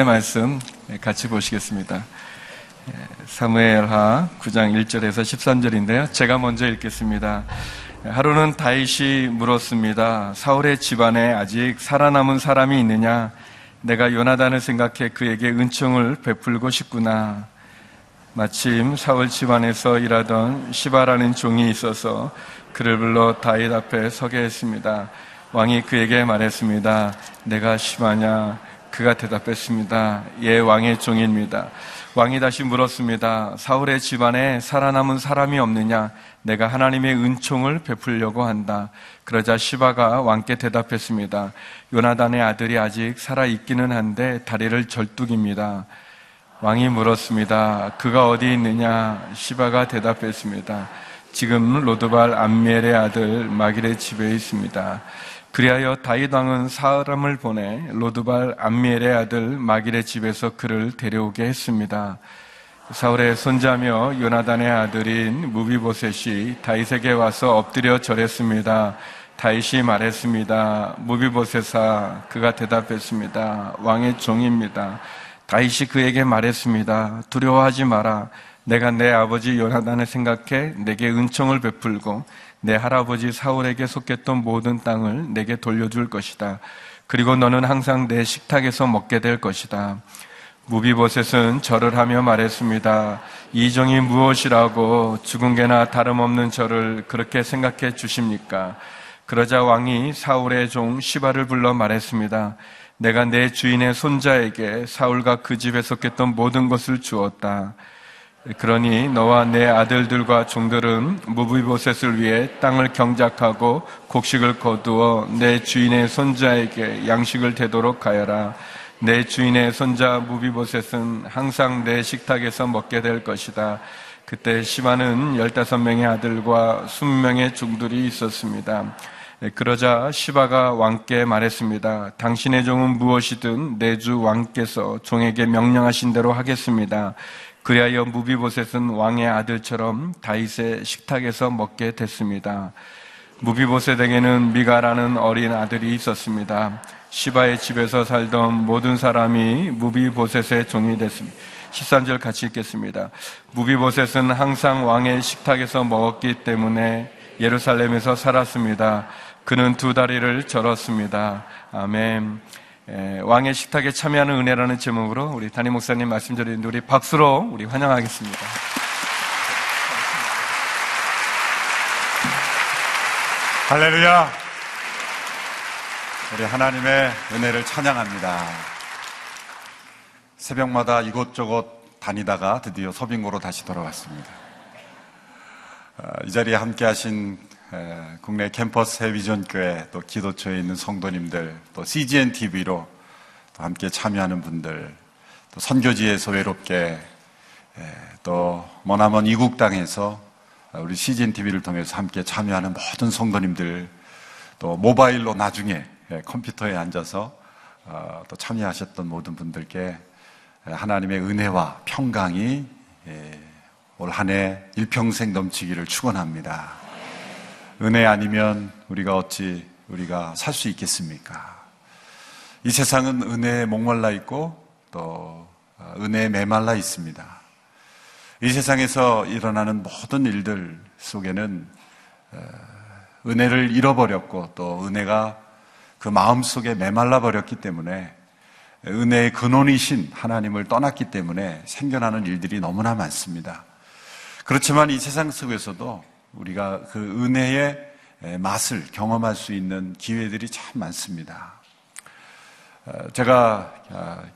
말씀 같이 보시겠습니다. 사무엘하 9장 1절에서 13절인데요. 제가 먼저 읽겠습니다. 하루는 다윗이 물었습니다. 사울의 집안에 아직 살아남은 사람이 있느냐? 내가 요나단을 생각해 그에게 은총을 베풀고 싶구나. 마침 사울 집안에서 일하던 시바라는 종이 있어서 그를 불러 다윗 앞에 서게 했습니다. 왕이 그에게 말했습니다. 내가 시바냐? 그가 대답했습니다. 예, 왕의 종입니다. 왕이 다시 물었습니다. 사울의 집안에 살아남은 사람이 없느냐? 내가 하나님의 은총을 베풀려고 한다. 그러자 시바가 왕께 대답했습니다. 요나단의 아들이 아직 살아있기는 한데 다리를 절뚝입니다. 왕이 물었습니다. 그가 어디 있느냐? 시바가 대답했습니다. 지금 로드발 암미엘의 아들 마길의 집에 있습니다. 그리하여 다윗 왕은 사람을 보내 로드발 암미엘의 아들 마길의 집에서 그를 데려오게 했습니다. 사울의 손자며 요나단의 아들인 무비보셋이 다윗에게 와서 엎드려 절했습니다. 다윗이 말했습니다. 무비보셋아. 그가 대답했습니다. 왕의 종입니다. 다윗이 그에게 말했습니다. 두려워하지 마라. 내가 내 아버지 요나단을 생각해 내게 은총을 베풀고 내 할아버지 사울에게 속했던 모든 땅을 내게 돌려줄 것이다. 그리고 너는 항상 내 식탁에서 먹게 될 것이다. 무비보셋은 절을 하며 말했습니다. 이 종이 무엇이라고 죽은 개나 다름없는 저를 그렇게 생각해 주십니까? 그러자 왕이 사울의 종 시바를 불러 말했습니다. 내가 내 주인의 손자에게 사울과 그 집에 속했던 모든 것을 주었다. 그러니 너와 내 아들들과 종들은 무비보셋을 위해 땅을 경작하고 곡식을 거두어 내 주인의 손자에게 양식을 대도록 하여라. 내 주인의 손자 무비보셋은 항상 내 식탁에서 먹게 될 것이다. 그때 시바는 15명의 아들과 20명의 종들이 있었습니다. 그러자 시바가 왕께 말했습니다. 당신의 종은 무엇이든 내 주 왕께서 종에게 명령하신 대로 하겠습니다. 그리하여 무비보셋은 왕의 아들처럼 다윗의 식탁에서 먹게 됐습니다. 무비보셋에게는 미가라는 어린 아들이 있었습니다. 시바의 집에서 살던 모든 사람이 무비보셋의 종이 됐습니다. 13절 같이 읽겠습니다. 무비보셋은 항상 왕의 식탁에서 먹었기 때문에 예루살렘에서 살았습니다. 그는 2다리를 절었습니다. 아멘. 왕의 식탁에 참여하는 은혜라는 제목으로 우리 담임 목사님 말씀 드리는데 우리 박수로 우리 환영하겠습니다. 할렐루야. 우리 하나님의 은혜를 찬양합니다. 새벽마다 이곳저곳 다니다가 드디어 서빙고로 다시 돌아왔습니다. 이 자리에 함께 하신 국내 캠퍼스 해비전교회 또 기도처에 있는 성도님들 또 CGN TV로 또 함께 참여하는 분들 또 선교지에서 외롭게 또 머나먼 이국 땅에서 우리 CGN TV를 통해서 함께 참여하는 모든 성도님들 또 모바일로 나중에 컴퓨터에 앉아서 또 참여하셨던 모든 분들께 하나님의 은혜와 평강이 올 한 해 일평생 넘치기를 축원합니다. 은혜 아니면 우리가 살 수 있겠습니까? 이 세상은 은혜에 목말라 있고 또 은혜에 메말라 있습니다. 이 세상에서 일어나는 모든 일들 속에는 은혜를 잃어버렸고 또 은혜가 그 마음속에 메말라 버렸기 때문에 은혜의 근원이신 하나님을 떠났기 때문에 생겨나는 일들이 너무나 많습니다. 그렇지만 이 세상 속에서도 우리가 그 은혜의 맛을 경험할 수 있는 기회들이 참 많습니다. 제가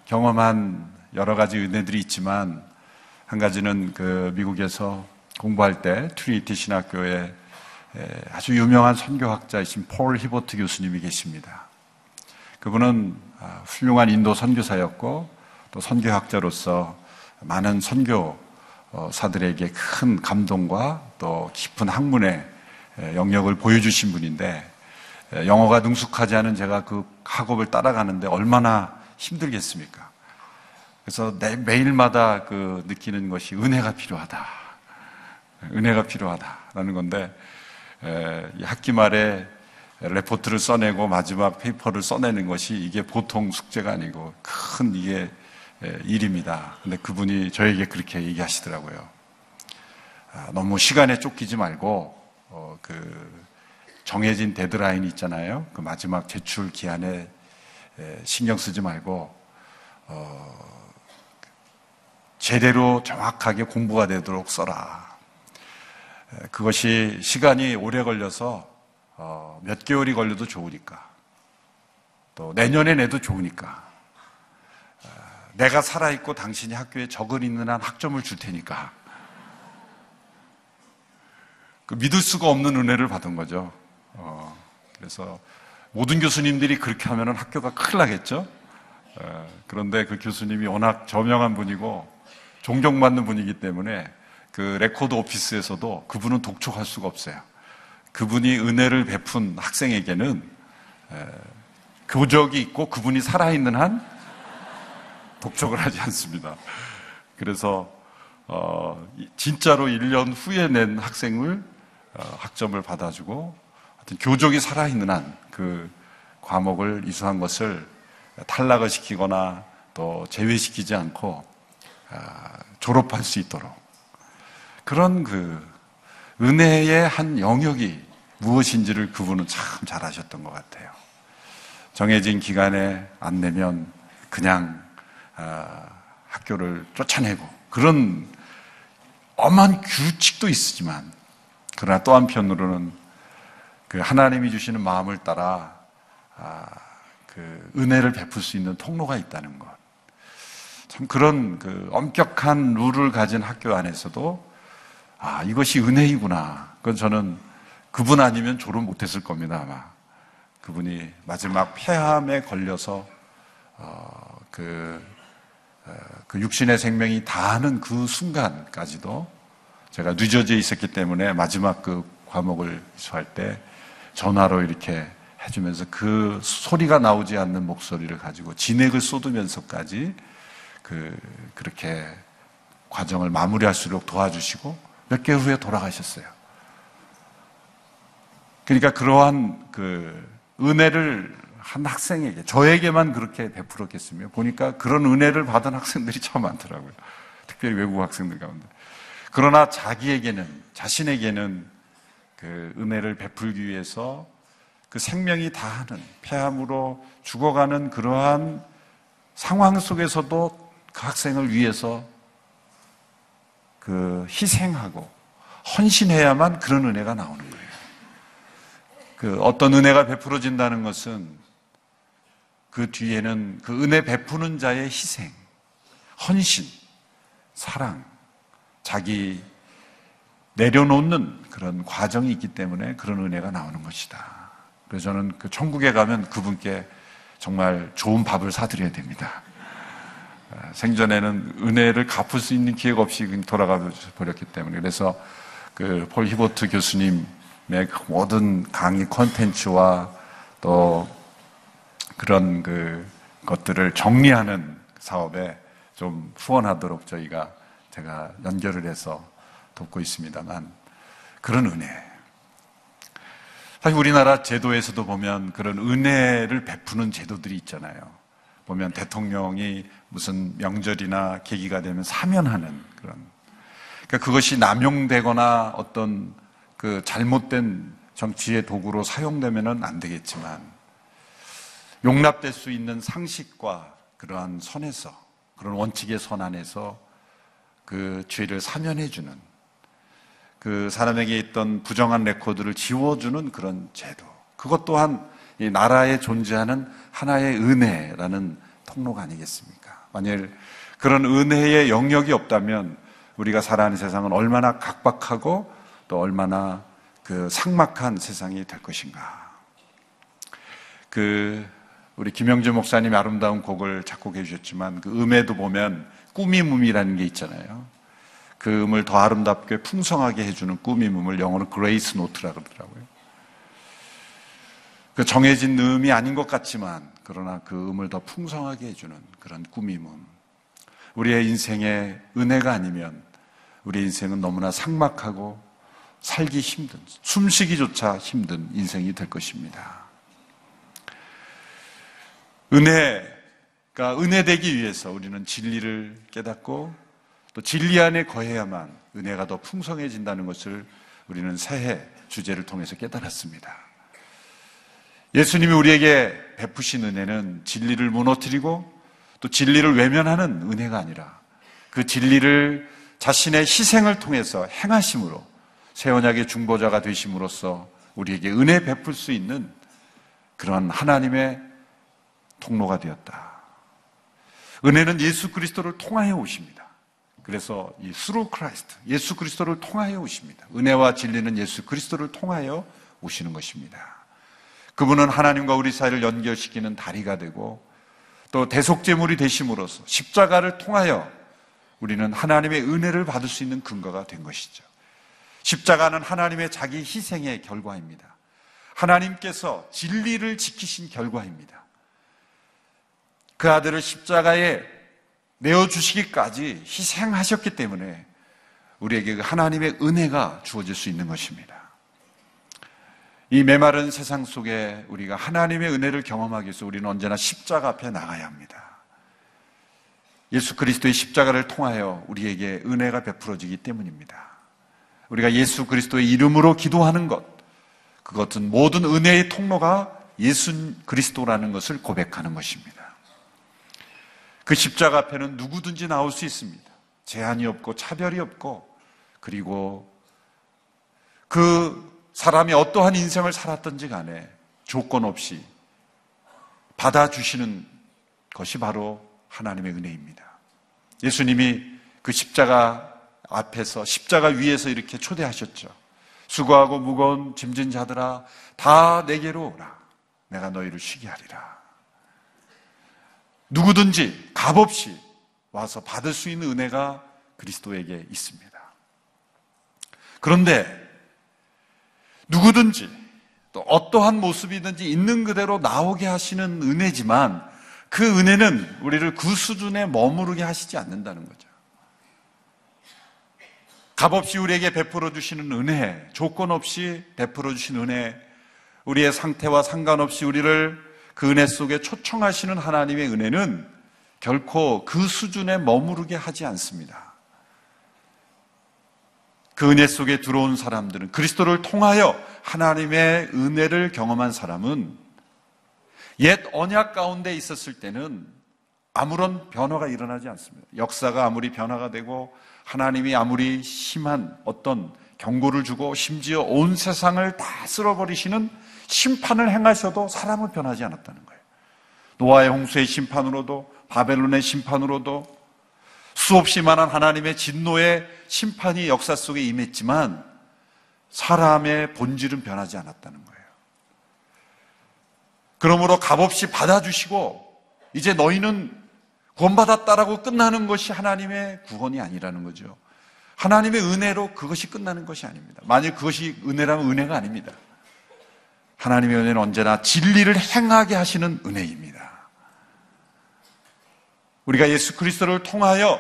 경험한 여러 가지 은혜들이 있지만 한 가지는 그 미국에서 공부할 때 트리니티 신학교에 아주 유명한 선교학자이신 폴 히버트 교수님이 계십니다. 그분은 훌륭한 인도 선교사였고 또 선교학자로서 많은 선교사들에게 큰 감동과 또 깊은 학문의 영역을 보여주신 분인데 영어가 능숙하지 않은 제가 그 학업을 따라가는데 얼마나 힘들겠습니까? 그래서 매일마다 그 느끼는 것이 은혜가 필요하다. 은혜가 필요하다라는 건데, 이 학기 말에 레포트를 써내고 마지막 페이퍼를 써내는 것이 이게 보통 숙제가 아니고 큰 이게 일입니다. 근데 그분이 저에게 그렇게 얘기하시더라고요. 너무 시간에 쫓기지 말고 그 정해진 데드라인이 있잖아요. 그 마지막 제출 기한에 신경 쓰지 말고 제대로 정확하게 공부가 되도록 써라. 그것이 시간이 오래 걸려서 몇 개월이 걸려도 좋으니까, 또 내년에 내도 좋으니까, 내가 살아있고 당신이 학교에 적은 있는 한 학점을 줄 테니까, 그 믿을 수가 없는 은혜를 받은 거죠. 그래서 모든 교수님들이 그렇게 하면 학교가 큰일 나겠죠. 그런데 그 교수님이 워낙 저명한 분이고 존경받는 분이기 때문에 그 레코드 오피스에서도 그분은 독촉할 수가 없어요. 그분이 은혜를 베푼 학생에게는 교적이 있고 그분이 살아있는 한 독촉을 하지 않습니다. 그래서 진짜로 1년 후에 낸 학생을 학점을 받아주고, 하여튼 교적이 살아있는 한 그 과목을 이수한 것을 탈락을 시키거나 또 제외시키지 않고 졸업할 수 있도록, 그런 그 은혜의 한 영역이 무엇인지를 그분은 참 잘하셨던 것 같아요. 정해진 기간에 안 내면 그냥 학교를 쫓아내고, 그런 엄한 규칙도 있지만, 그러나 또 한편으로는 그 하나님이 주시는 마음을 따라 그 은혜를 베풀 수 있는 통로가 있다는 것. 참 그런 그 엄격한 룰을 가진 학교 안에서도 이것이 은혜이구나. 그건 저는 그분 아니면 졸업 못했을 겁니다, 아마. 그분이 마지막 폐암에 걸려서 그 육신의 생명이 다하는 그 순간까지도 제가 뉴저지에 있었기 때문에 마지막 그 과목을 수할 때 전화로 이렇게 해주면서 그 소리가 나오지 않는 목소리를 가지고 진액을 쏟으면서까지 그렇게 과정을 마무리할수록 도와주시고 몇 개월 후에 돌아가셨어요. 그러니까 그러한 그 은혜를 한 학생에게, 저에게만 그렇게 베풀었겠으며, 보니까 그런 은혜를 받은 학생들이 참 많더라고요. 특별히 외국 학생들 가운데. 그러나 자신에게는 그 은혜를 베풀기 위해서 그 생명이 다하는, 폐암으로 죽어가는 그러한 상황 속에서도 그 학생을 위해서 그 희생하고 헌신해야만 그런 은혜가 나오는 거예요. 그 어떤 은혜가 베풀어진다는 것은 그 뒤에는 그 은혜 베푸는 자의 희생, 헌신, 사랑, 자기 내려놓는 그런 과정이 있기 때문에 그런 은혜가 나오는 것이다. 그래서 저는 그 천국에 가면 그분께 정말 좋은 밥을 사드려야 됩니다. 생전에는 은혜를 갚을 수 있는 기회가 없이 돌아가 버렸기 때문에. 그래서 그 폴 히보트 교수님의 모든 강의 콘텐츠와 또 그런 그 것들을 정리하는 사업에 좀 후원하도록 제가 연결을 해서 돕고 있습니다만, 그런 은혜. 사실 우리나라 제도에서도 보면 그런 은혜를 베푸는 제도들이 있잖아요. 보면 대통령이 무슨 명절이나 계기가 되면 사면하는 그런. 그러니까 그것이 남용되거나 어떤 그 잘못된 정치의 도구로 사용되면은 안 되겠지만, 용납될 수 있는 상식과 그러한 선에서, 그런 원칙의 선 안에서 그 죄를 사면해주는, 그 사람에게 있던 부정한 레코드를 지워주는 그런 제도. 그것 또한 이 나라에 존재하는 하나의 은혜라는 통로가 아니겠습니까? 만일 그런 은혜의 영역이 없다면 우리가 살아가는 세상은 얼마나 각박하고 또 얼마나 그 삭막한 세상이 될 것인가. 우리 김영주 목사님이 아름다운 곡을 작곡해 주셨지만 그 음에도 보면 꾸밈음이라는 게 있잖아요. 그 음을 더 아름답게 풍성하게 해주는 꾸밈음을 영어로 그레이스 노트라고 그러더라고요. 그 정해진 음이 아닌 것 같지만 그러나 그 음을 더 풍성하게 해주는 그런 꾸밈음. 우리의 인생에 은혜가 아니면 우리 인생은 너무나 삭막하고 살기 힘든, 숨쉬기조차 힘든 인생이 될 것입니다. 은혜가 은혜되기 위해서 우리는 진리를 깨닫고 또 진리 안에 거해야만 은혜가 더 풍성해진다는 것을 우리는 새해 주제를 통해서 깨달았습니다. 예수님이 우리에게 베푸신 은혜는 진리를 무너뜨리고 또 진리를 외면하는 은혜가 아니라 그 진리를 자신의 희생을 통해서 행하심으로 새 언약의 중보자가 되심으로써 우리에게 은혜 베풀 수 있는 그런 하나님의 통로가 되었다. 은혜는 예수 그리스도를 통하여 오십니다. 그래서 이 through Christ, 예수 그리스도를 통하여 오십니다. 은혜와 진리는 예수 그리스도를 통하여 오시는 것입니다. 그분은 하나님과 우리 사이를 연결시키는 다리가 되고 또 대속제물이 되심으로써 십자가를 통하여 우리는 하나님의 은혜를 받을 수 있는 근거가 된 것이죠. 십자가는 하나님의 자기 희생의 결과입니다. 하나님께서 진리를 지키신 결과입니다. 그 아들을 십자가에 내어주시기까지 희생하셨기 때문에 우리에게 하나님의 은혜가 주어질 수 있는 것입니다. 이 메마른 세상 속에 우리가 하나님의 은혜를 경험하기 위해서 우리는 언제나 십자가 앞에 나가야 합니다. 예수 그리스도의 십자가를 통하여 우리에게 은혜가 베풀어지기 때문입니다. 우리가 예수 그리스도의 이름으로 기도하는 것, 그것은 모든 은혜의 통로가 예수 그리스도라는 것을 고백하는 것입니다. 그 십자가 앞에는 누구든지 나올 수 있습니다. 제한이 없고 차별이 없고, 그리고 그 사람이 어떠한 인생을 살았든지 간에 조건 없이 받아주시는 것이 바로 하나님의 은혜입니다. 예수님이 그 십자가 앞에서, 십자가 위에서 이렇게 초대하셨죠. 수고하고 무거운 짐진 자들아 다 내게로 오라. 내가 너희를 쉬게 하리라. 누구든지 값없이 와서 받을 수 있는 은혜가 그리스도에게 있습니다. 그런데 누구든지 또 어떠한 모습이든지 있는 그대로 나오게 하시는 은혜지만 그 은혜는 우리를 그 수준에 머무르게 하시지 않는다는 거죠. 값없이 우리에게 베풀어 주시는 은혜, 조건 없이 베풀어 주신 은혜, 우리의 상태와 상관없이 우리를 그 은혜 속에 초청하시는 하나님의 은혜는 결코 그 수준에 머무르게 하지 않습니다. 그 은혜 속에 들어온 사람들은, 그리스도를 통하여 하나님의 은혜를 경험한 사람은 옛 언약 가운데 있었을 때는 아무런 변화가 일어나지 않습니다. 역사가 아무리 변화가 되고 하나님이 아무리 심한 어떤 경고를 주고 심지어 온 세상을 다 쓸어버리시는 심판을 행하셔도 사람은 변하지 않았다는 거예요. 노아의 홍수의 심판으로도 바벨론의 심판으로도 수없이 많은 하나님의 진노의 심판이 역사 속에 임했지만 사람의 본질은 변하지 않았다는 거예요. 그러므로 값없이 받아주시고 이제 너희는 구원받았다라고 끝나는 것이 하나님의 구원이 아니라는 거죠. 하나님의 은혜로 그것이 끝나는 것이 아닙니다. 만약 그것이 은혜라면 은혜가 아닙니다. 하나님의 은혜는 언제나 진리를 행하게 하시는 은혜입니다. 우리가 예수 그리스도를 통하여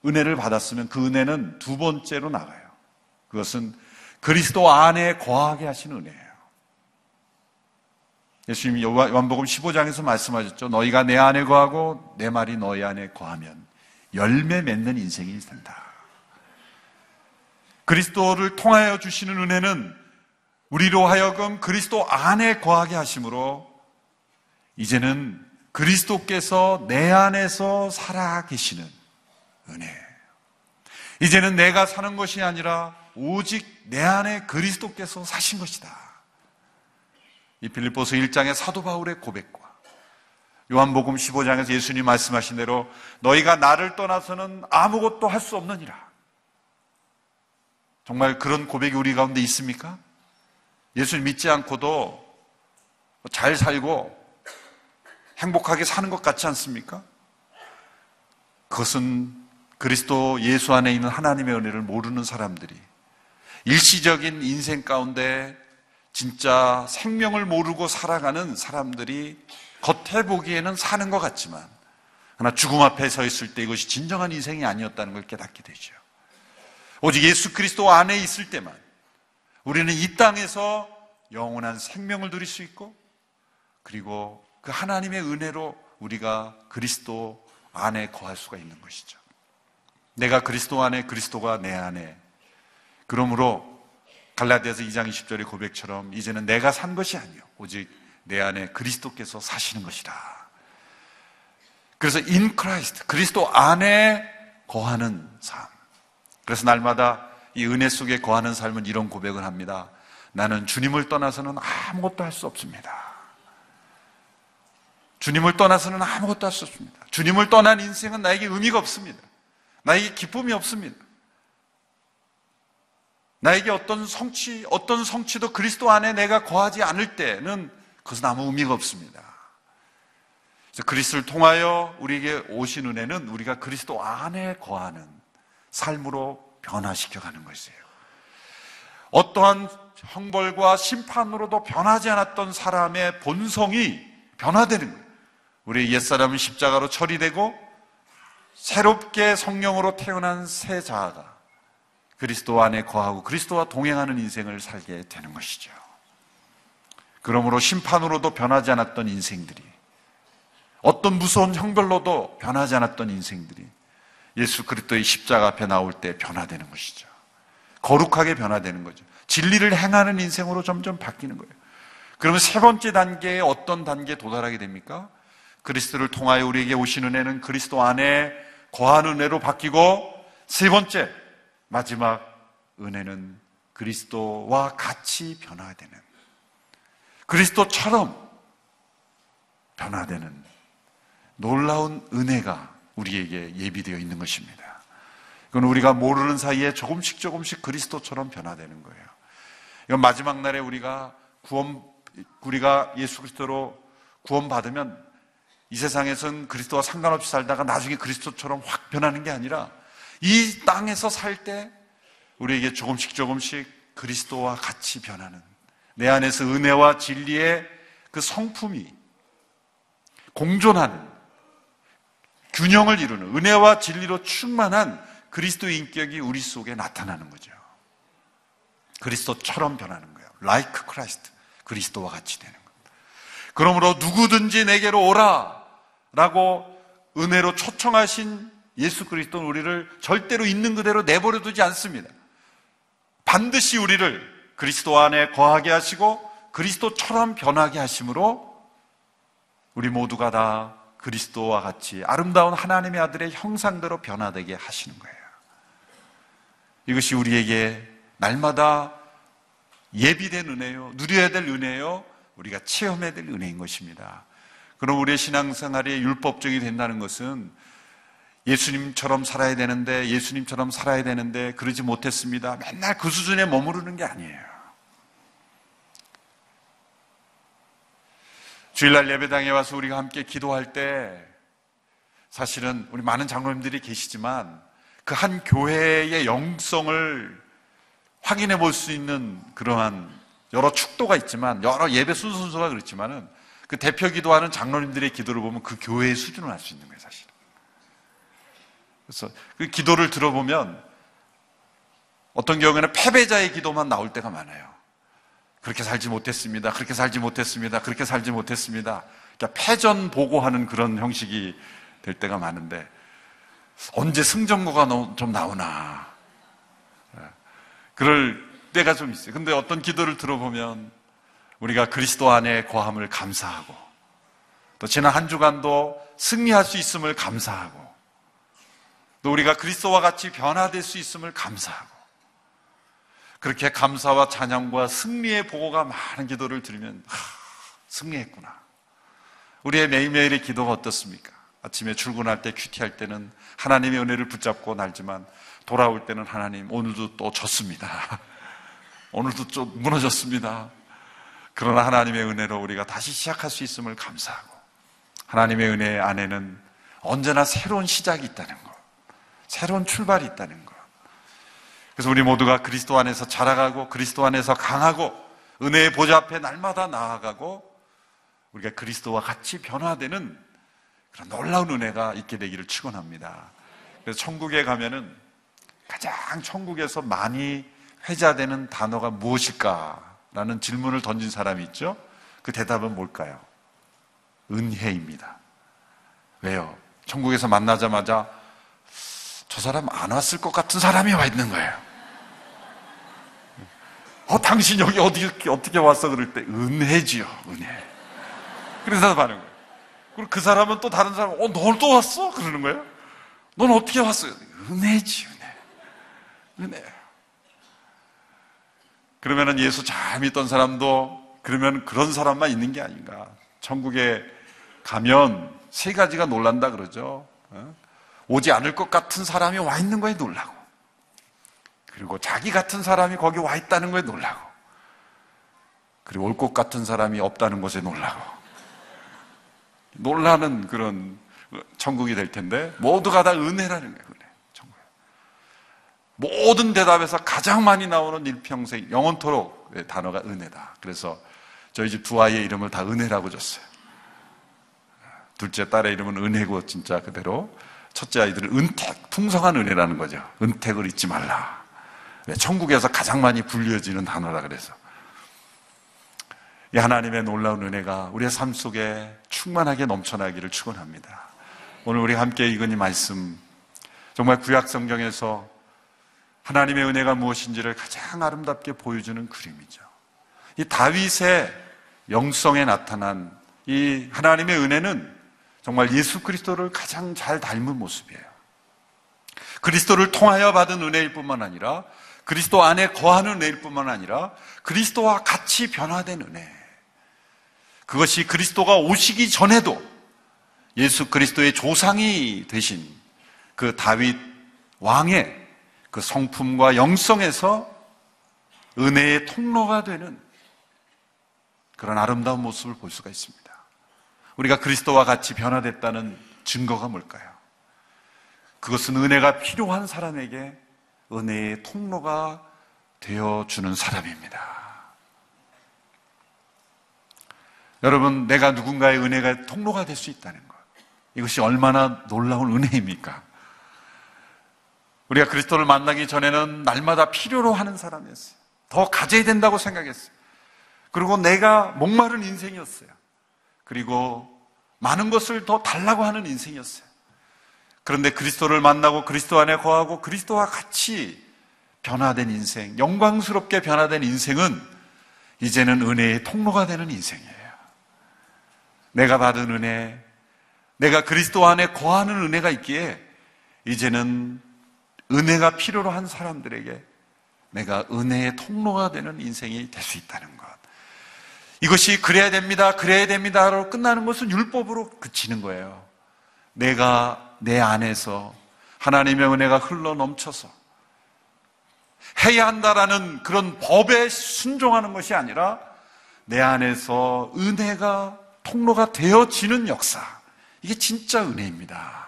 은혜를 받았으면 그 은혜는 두 번째로 나가요. 그것은 그리스도 안에 거하게 하시는 은혜예요. 예수님이 요한복음 15장에서 말씀하셨죠. 너희가 내 안에 거하고 내 말이 너희 안에 거하면 열매 맺는 인생이 된다. 그리스도를 통하여 주시는 은혜는 우리로 하여금 그리스도 안에 거하게 하심으로 이제는 그리스도께서 내 안에서 살아 계시는 은혜예요. 이제는 내가 사는 것이 아니라 오직 내 안에 그리스도께서 사신 것이다. 이 빌립보서 1장의 사도 바울의 고백과 요한복음 15장에서 예수님 말씀하신 대로 너희가 나를 떠나서는 아무것도 할 수 없느니라. 정말 그런 고백이 우리 가운데 있습니까? 예수를 믿지 않고도 잘 살고 행복하게 사는 것 같지 않습니까? 그것은 그리스도 예수 안에 있는 하나님의 은혜를 모르는 사람들이 일시적인 인생 가운데 진짜 생명을 모르고 살아가는 사람들이 겉에 보기에는 사는 것 같지만 그러나 죽음 앞에 서 있을 때 이것이 진정한 인생이 아니었다는 걸 깨닫게 되죠. 오직 예수 그리스도 안에 있을 때만 우리는 이 땅에서 영원한 생명을 누릴 수 있고, 그리고 그 하나님의 은혜로 우리가 그리스도 안에 거할 수가 있는 것이죠. 내가 그리스도 안에, 그리스도가 내 안에. 그러므로 갈라디아서 2장 20절의 고백처럼 이제는 내가 산 것이 아니요 오직 내 안에 그리스도께서 사시는 것이다. 그래서 in Christ, 그리스도 안에 거하는 삶. 그래서 날마다 이 은혜 속에 거하는 삶은 이런 고백을 합니다. 나는 주님을 떠나서는 아무것도 할 수 없습니다. 주님을 떠나서는 아무것도 할 수 없습니다. 주님을 떠난 인생은 나에게 의미가 없습니다. 나에게 기쁨이 없습니다. 나에게 어떤 성취도 그리스도 안에 내가 거하지 않을 때는 그것은 아무 의미가 없습니다. 그래서 그리스도를 통하여 우리에게 오신 은혜는 우리가 그리스도 안에 거하는 삶으로 변화시켜가는 것이에요. 어떠한 형벌과 심판으로도 변하지 않았던 사람의 본성이 변화되는 거예요. 우리의 옛사람은 십자가로 처리되고 새롭게 성령으로 태어난 새 자아가 그리스도 안에 거하고 그리스도와 동행하는 인생을 살게 되는 것이죠. 그러므로 심판으로도 변하지 않았던 인생들이, 어떤 무서운 형벌로도 변하지 않았던 인생들이 예수 그리스도의 십자가 앞에 나올 때 변화되는 것이죠. 거룩하게 변화되는 거죠. 진리를 행하는 인생으로 점점 바뀌는 거예요. 그러면 세 번째 단계에 어떤 단계에 도달하게 됩니까? 그리스도를 통하여 우리에게 오신 은혜는 그리스도 안에 거하는 은혜로 바뀌고, 세 번째, 마지막 은혜는 그리스도와 같이 변화되는, 그리스도처럼 변화되는 놀라운 은혜가 우리에게 예비되어 있는 것입니다. 그건 우리가 모르는 사이에 조금씩 그리스도처럼 변화되는 거예요. 이건 마지막 날에 우리가 예수 그리스도로 구원받으면 이 세상에선 그리스도와 상관없이 살다가 나중에 그리스도처럼 확 변하는 게 아니라 이 땅에서 살 때 우리에게 조금씩 그리스도와 같이 변하는, 내 안에서 은혜와 진리의 그 성품이 공존하는, 균형을 이루는, 은혜와 진리로 충만한 그리스도의 인격이 우리 속에 나타나는 거죠. 그리스도처럼 변하는 거예요. Like Christ, 그리스도와 같이 되는 거예요. 그러므로 누구든지 내게로 오라 라고 은혜로 초청하신 예수 그리스도는 우리를 절대로 있는 그대로 내버려 두지 않습니다. 반드시 우리를 그리스도 안에 거하게 하시고 그리스도처럼 변하게 하심으로 우리 모두가 다 그리스도와 같이 아름다운 하나님의 아들의 형상대로 변화되게 하시는 거예요. 이것이 우리에게 날마다 예비된 은혜요, 누려야 될 은혜요, 우리가 체험해야 될 은혜인 것입니다. 그럼 우리의 신앙생활이 율법적이 된다는 것은 예수님처럼 살아야 되는데 그러지 못했습니다, 맨날 그 수준에 머무르는 게 아니에요. 주일날 예배당에 와서 우리가 함께 기도할 때 사실은 우리 많은 장로님들이 계시지만 그 한 교회의 영성을 확인해 볼 수 있는 그러한 여러 축도가 있지만, 여러 예배 순서가 그렇지만은 그 대표 기도하는 장로님들의 기도를 보면 그 교회의 수준을 알 수 있는 거예요, 사실은. 그래서 그 기도를 들어보면 어떤 경우에는 패배자의 기도만 나올 때가 많아요. 그렇게 살지 못했습니다. 그러니까 패전 보고하는 그런 형식이 될 때가 많은데, 언제 승전거가 좀 나오나 그럴 때가 좀 있어요. 근데 어떤 기도를 들어보면 우리가 그리스도 안에 거함을 감사하고, 또 지난 한 주간도 승리할 수 있음을 감사하고, 또 우리가 그리스도와 같이 변화될 수 있음을 감사하고, 그렇게 감사와 찬양과 승리의 보고가 많은 기도를 들으면 승리했구나. 우리의 매일매일의 기도가 어떻습니까? 아침에 출근할 때, 큐티할 때는 하나님의 은혜를 붙잡고 날지만 돌아올 때는 하나님, 오늘도 또 졌습니다. 오늘도 좀 무너졌습니다. 그러나 하나님의 은혜로 우리가 다시 시작할 수 있음을 감사하고, 하나님의 은혜 안에는 언제나 새로운 시작이 있다는 것, 새로운 출발이 있다는 것. 그래서 우리 모두가 그리스도 안에서 자라가고 그리스도 안에서 강하고 은혜의 보좌 앞에 날마다 나아가고 우리가 그리스도와 같이 변화되는 그런 놀라운 은혜가 있게 되기를 축원합니다. 그래서 천국에 가면은 가장 천국에서 많이 회자되는 단어가 무엇일까라는 질문을 던진 사람이 있죠. 그 대답은 뭘까요? 은혜입니다. 왜요? 천국에서 만나자마자 저 사람 안 왔을 것 같은 사람이 와 있는 거예요. 당신 여기 어떻게 왔어? 그럴 때 은혜지요, 은혜. 그래서 대답하는 거예요. 그리고 그 사람은 또 다른 사람, 넌 또 왔어? 그러는 거예요. 넌 어떻게 왔어요? 은혜지, 은혜. 그러면은 예수 잘 믿던 사람도 그러면 그런 사람만 있는 게 아닌가. 천국에 가면 세 가지가 놀란다 그러죠. 오지 않을 것 같은 사람이 와 있는 거에 놀라고, 그리고 자기 같은 사람이 거기 와 있다는 거에 놀라고, 그리고 올 것 같은 사람이 없다는 것에 놀라고, 놀라는 그런 천국이 될 텐데, 모두가 다 은혜라는 거예요. 은혜. 천국. 모든 대답에서 가장 많이 나오는 일평생 영원토록 단어가 은혜다. 그래서 저희 집 두 아이의 이름을 다 은혜라고 줬어요. 둘째 딸의 이름은 은혜고, 진짜 그대로. 첫째 아이들은 은택, 풍성한 은혜라는 거죠. 은택을 잊지 말라. 천국에서 가장 많이 불려지는 단어라 그래서. 이 하나님의 놀라운 은혜가 우리의 삶 속에 충만하게 넘쳐나기를 축원합니다. 오늘 우리 함께 읽은 이 말씀, 정말 구약 성경에서 하나님의 은혜가 무엇인지를 가장 아름답게 보여주는 그림이죠. 이 다윗의 영성에 나타난 이 하나님의 은혜는 정말 예수 그리스도를 가장 잘 닮은 모습이에요. 그리스도를 통하여 받은 은혜일 뿐만 아니라, 그리스도 안에 거하는 은혜일 뿐만 아니라 그리스도와 같이 변화된 은혜. 그것이 그리스도가 오시기 전에도 예수 그리스도의 조상이 되신 그 다윗 왕의 그 성품과 영성에서 은혜의 통로가 되는 그런 아름다운 모습을 볼 수가 있습니다. 우리가 그리스도와 같이 변화됐다는 증거가 뭘까요? 그것은 은혜가 필요한 사람에게 은혜의 통로가 되어주는 사람입니다. 여러분, 내가 누군가의 은혜가 통로가 될 수 있다는 것, 이것이 얼마나 놀라운 은혜입니까? 우리가 그리스도를 만나기 전에는 날마다 필요로 하는 사람이었어요. 더 가져야 된다고 생각했어요. 그리고 내가 목마른 인생이었어요. 그리고 많은 것을 더 달라고 하는 인생이었어요. 그런데 그리스도를 만나고 그리스도 안에 거하고 그리스도와 같이 변화된 인생, 영광스럽게 변화된 인생은 이제는 은혜의 통로가 되는 인생이에요. 내가 받은 은혜, 내가 그리스도 안에 거하는 은혜가 있기에 이제는 은혜가 필요로 한 사람들에게 내가 은혜의 통로가 되는 인생이 될 수 있다는 것. 이것이 그래야 됩니다로 끝나는 것은 율법으로 그치는 거예요. 내가 내 안에서 하나님의 은혜가 흘러 넘쳐서 해야 한다라는 그런 법에 순종하는 것이 아니라 내 안에서 은혜가 통로가 되어지는 역사, 이게 진짜 은혜입니다.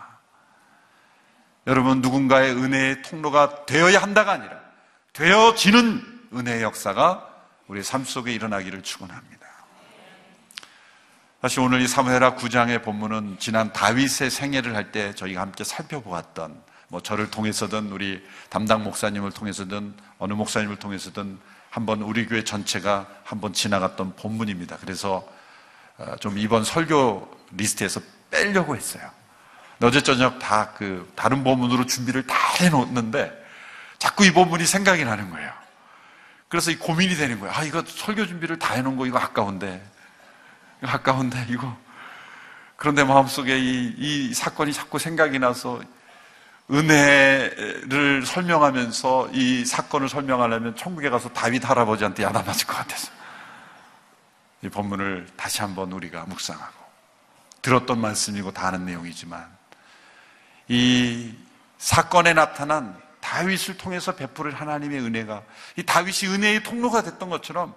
여러분, 누군가의 은혜의 통로가 되어야 한다가 아니라 되어지는 은혜의 역사가 우리의 삶 속에 일어나기를 축원합니다. 사실 오늘 이 사무엘하 9장의 본문은 지난 다윗의 생애를 할 때 저희가 함께 살펴보았던, 저를 통해서든 우리 담당 목사님을 통해서든 어느 목사님을 통해서든 한번 우리 교회 전체가 한번 지나갔던 본문입니다. 그래서 좀 이번 설교 리스트에서 빼려고 했어요. 어제 저녁 다 다른 본문으로 준비를 다 해놓는데 자꾸 이 본문이 생각이 나는 거예요. 그래서 이 고민이 되는 거예요. 이거 설교 준비를 다 해놓은 거 이거 아까운데 이거. 그런데 마음속에 이 사건이 자꾸 생각이 나서 은혜를 설명하면서 이 사건을 설명하려면 천국에 가서 다윗 할아버지한테 야단맞을 것 같아서 이 본문을 다시 한번 우리가 묵상하고, 들었던 말씀이고 다 아는 내용이지만 이 사건에 나타난 다윗을 통해서 베풀을 하나님의 은혜가, 이 다윗이 은혜의 통로가 됐던 것처럼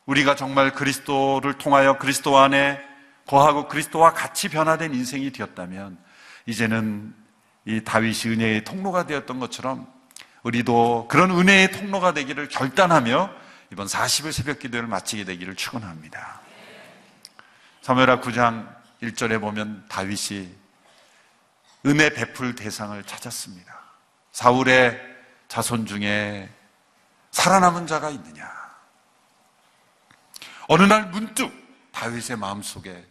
우리가 정말 그리스도를 통하여 그리스도 안에 거하고 그리스도와 같이 변화된 인생이 되었다면 이제는 이 다윗이 은혜의 통로가 되었던 것처럼 우리도 그런 은혜의 통로가 되기를 결단하며 이번 40일 새벽 기도를 마치게 되기를 축원합니다. 사무엘하 9장 1절에 보면 다윗이 은혜 베풀 대상을 찾았습니다. 사울의 자손 중에 살아남은 자가 있느냐? 어느 날 문득 다윗의 마음속에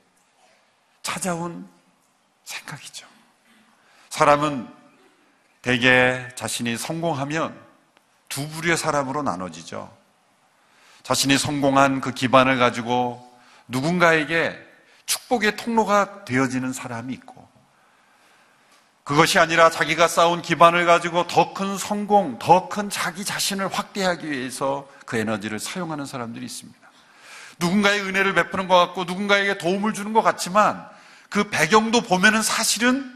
찾아온 생각이죠. 사람은 대개 자신이 성공하면 두 부류의 사람으로 나눠지죠. 자신이 성공한 그 기반을 가지고 누군가에게 축복의 통로가 되어지는 사람이 있고, 그것이 아니라 자기가 쌓은 기반을 가지고 더 큰 성공, 더 큰 자기 자신을 확대하기 위해서 그 에너지를 사용하는 사람들이 있습니다. 누군가의 은혜를 베푸는 것 같고 누군가에게 도움을 주는 것 같지만 그 배경도 보면은 사실은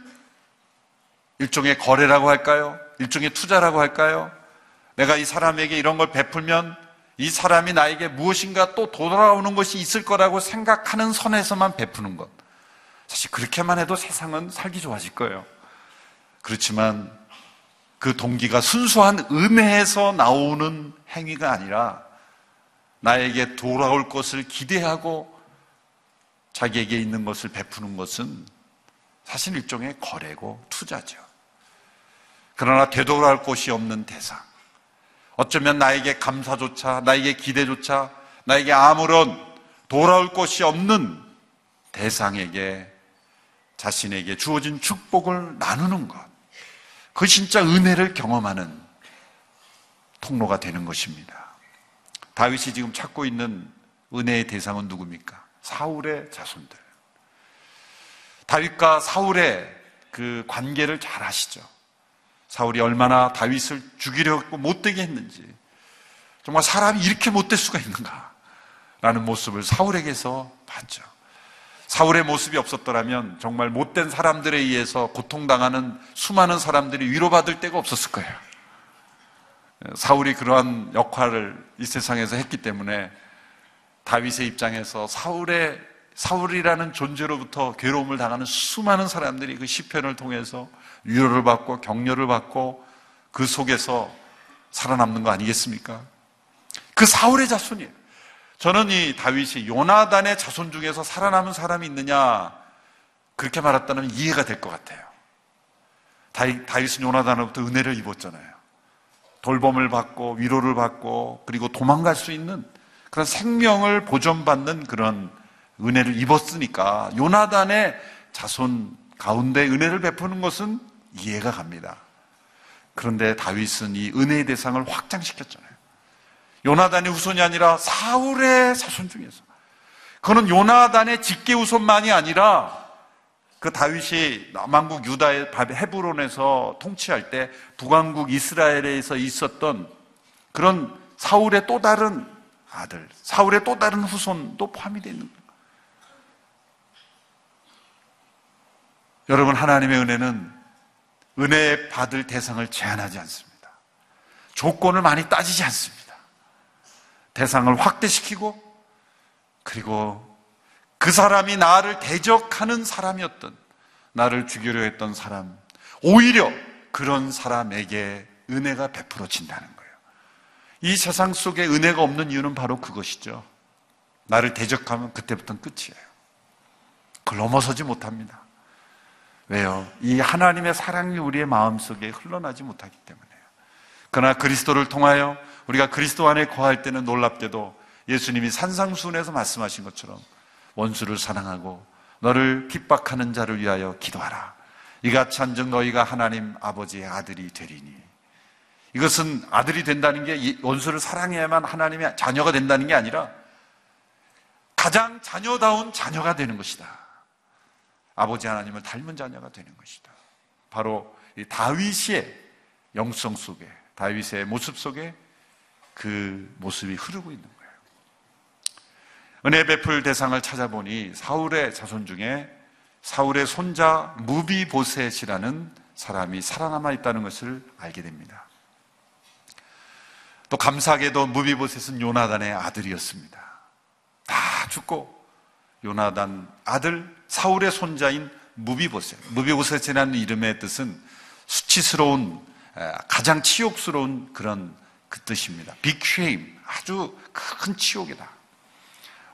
일종의 거래라고 할까요? 일종의 투자라고 할까요? 내가 이 사람에게 이런 걸 베풀면 이 사람이 나에게 무엇인가 또 돌아오는 것이 있을 거라고 생각하는 선에서만 베푸는 것. 사실 그렇게만 해도 세상은 살기 좋아질 거예요. 그렇지만 그 동기가 순수한 은혜에서 나오는 행위가 아니라 나에게 돌아올 것을 기대하고 자기에게 있는 것을 베푸는 것은 사실 일종의 거래고 투자죠. 그러나 되돌아올 곳이 없는 대상, 어쩌면 나에게 감사조차, 나에게 기대조차, 나에게 아무런 돌아올 곳이 없는 대상에게 자신에게 주어진 축복을 나누는 것, 그 진짜 은혜를 경험하는 통로가 되는 것입니다. 다윗이 지금 찾고 있는 은혜의 대상은 누굽니까? 사울의 자손들. 다윗과 사울의 그 관계를 잘 아시죠? 사울이 얼마나 다윗을 죽이려 했고 못되게 했는지, 정말 사람이 이렇게 못될 수가 있는가 라는 모습을 사울에게서 봤죠. 사울의 모습이 없었더라면 정말 못된 사람들에 의해서 고통당하는 수많은 사람들이 위로받을 데가 없었을 거예요. 사울이 그러한 역할을 이 세상에서 했기 때문에 다윗의 입장에서 사울이라는 존재로부터 괴로움을 당하는 수많은 사람들이 그 시편을 통해서 위로를 받고 격려를 받고 그 속에서 살아남는 거 아니겠습니까? 그 사울의 자손이에요. 저는 이 다윗이 요나단의 자손 중에서 살아남은 사람이 있느냐, 그렇게 말했다면 이해가 될 것 같아요. 다윗은 요나단으로부터 은혜를 입었잖아요. 돌봄을 받고 위로를 받고 그리고 도망갈 수 있는 그런 생명을 보존받는 그런 은혜를 입었으니까 요나단의 자손 가운데 은혜를 베푸는 것은 이해가 갑니다. 그런데 다윗은 이 은혜의 대상을 확장시켰잖아요. 요나단의 후손이 아니라 사울의 자손 중에서, 그거는 요나단의 직계 후손만이 아니라 그 다윗이 남왕국 유다의 헤브론에서 통치할 때 북왕국 이스라엘에서 있었던 그런 사울의 또 다른 아들, 사울의 또 다른 후손도 포함이 되어 있는 거예요. 여러분, 하나님의 은혜는 은혜 받을 대상을 제한하지 않습니다. 조건을 많이 따지지 않습니다. 대상을 확대시키고, 그리고 그 사람이 나를 대적하는 사람이었던, 나를 죽이려 했던 사람, 오히려 그런 사람에게 은혜가 베풀어진다는 거예요. 이 세상 속에 은혜가 없는 이유는 바로 그것이죠. 나를 대적하면 그때부터는 끝이에요. 그걸 넘어서지 못합니다. 왜요? 이 하나님의 사랑이 우리의 마음속에 흘러나지 못하기 때문에요. 그러나 그리스도를 통하여 우리가 그리스도 안에 거할 때는 놀랍게도 예수님이 산상수훈에서 말씀하신 것처럼 원수를 사랑하고 너를 핍박하는 자를 위하여 기도하라. 이같이 한즉 너희가 하나님 아버지의 아들이 되리니. 이것은 아들이 된다는 게 원수를 사랑해야만 하나님의 자녀가 된다는 게 아니라 가장 자녀다운 자녀가 되는 것이다. 아버지 하나님을 닮은 자녀가 되는 것이다. 바로 이 다윗의 영성 속에, 다윗의 모습 속에 그 모습이 흐르고 있는 거예요. 은혜 베풀 대상을 찾아보니 사울의 자손 중에 사울의 손자 무비보셋이라는 사람이 살아남아 있다는 것을 알게 됩니다. 또 감사하게도 무비보셋은 요나단의 아들이었습니다. 다 죽고 요나단 아들 사울의 손자인 무비보셋. 무비보셋이라는 이름의 뜻은 수치스러운, 가장 치욕스러운 그런 그 뜻입니다. 빅 쉐임, 아주 큰 치욕이다.